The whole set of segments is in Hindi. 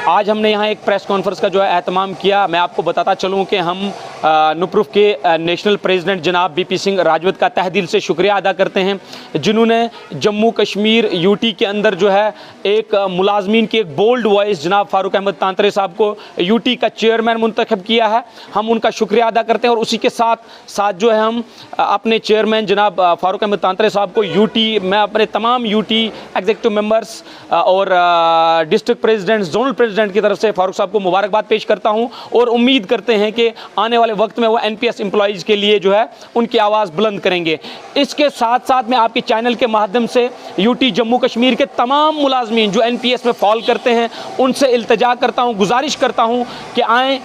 आज हमने यहाँ एक प्रेस कॉन्फ्रेंस का जो है एहतमाम किया। मैं आपको बताता चलूँ कि हम नुप्रुफ के नेशनल प्रेसिडेंट जनाब बीपी सिंह राजवत का तहे दिल से शुक्रिया अदा करते हैं, जिन्होंने जम्मू कश्मीर यूटी के अंदर जो है एक मुलाजमीन की एक बोल्ड वॉइस जनाब फ़ारूक अहमद तांतरे साहब को यूटी का चेयरमैन मुंतखब किया है। हम उनका शुक्रिया अदा करते हैं और उसी के साथ साथ जो है हम अपने चेयरमैन जनाब फ़ारूक अहमद तांतरे साहब को यूटी, मैं अपने तमाम यूटी एग्जीक्यूटिव मेंबर्स और डिस्ट्रिक्ट प्रेसिडेंट, जोनल प्रेसिडेंट की तरफ से फ़ारूक साहब को मुबारकबाद पेश करता हूं और उम्मीद करते हैं कि आने वाले वक्त में वो एनपीएस एम्प्लॉइज़ के लिए जो है उनकी आवाज़ बुलंद करेंगे। इसके साथ साथ मैं आपके चैनल के माध्यम से यूटी जम्मू कश्मीर के तमाम मुलाजमीन जो एनपीएस में फॉल करते हैं उनसे इल्तिजा करता हूं, गुजारिश करता हूं कि आएँ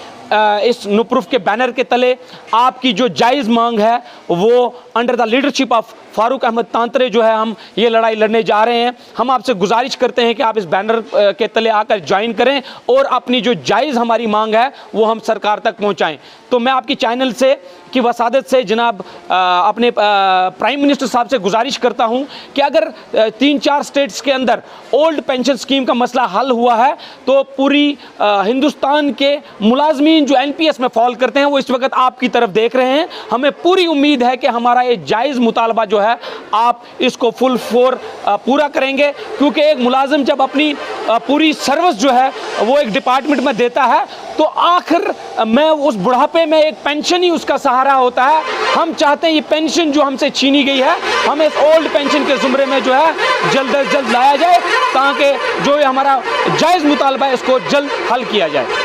इस नुप्रुफ के बैनर के तले आपकी जो जायज़ मांग है वो under the leadership of Farooq Ahmad Tantray जो है हम ये लड़ाई लड़ने जा रहे हैं। हम आपसे गुजारिश करते हैं कि आप इस बैनर के तले आकर ज्वाइन करें और अपनी जो जायज़ हमारी मांग है वो हम सरकार तक पहुंचाएं। तो मैं आपकी चैनल से की वसादत से जनाब अपने प्राइम मिनिस्टर साहब से गुजारिश करता हूं कि अगर 3-4 स्टेट्स के अंदर ओल्ड पेंशन स्कीम का मसला हल हुआ है तो पूरी हिंदुस्तान के मुलाजमीन जो एनपीएस में फॉल करते हैं वो इस वक्त आपकी तरफ देख रहे हैं। हमें पूरी उम्मीद है कि हमारा ये जायज़ मुतालबा जो है आप इसको फुल फोर पूरा करेंगे, क्योंकि एक मुलाजिम जब अपनी पूरी सर्विस जो है वो एक डिपार्टमेंट में देता है तो आखिर में उस बुढ़ापे में एक पेंशन ही उसका सहारा होता है। हम चाहते हैं ये पेंशन जो हमसे छीनी गई है हमें इस ओल्ड पेंशन के ज़ुमरे में जो है जल्द अज जल्द लाया जाए ताकि जो ये हमारा जायज़ मुतालबा है इसको जल्द हल किया जाए।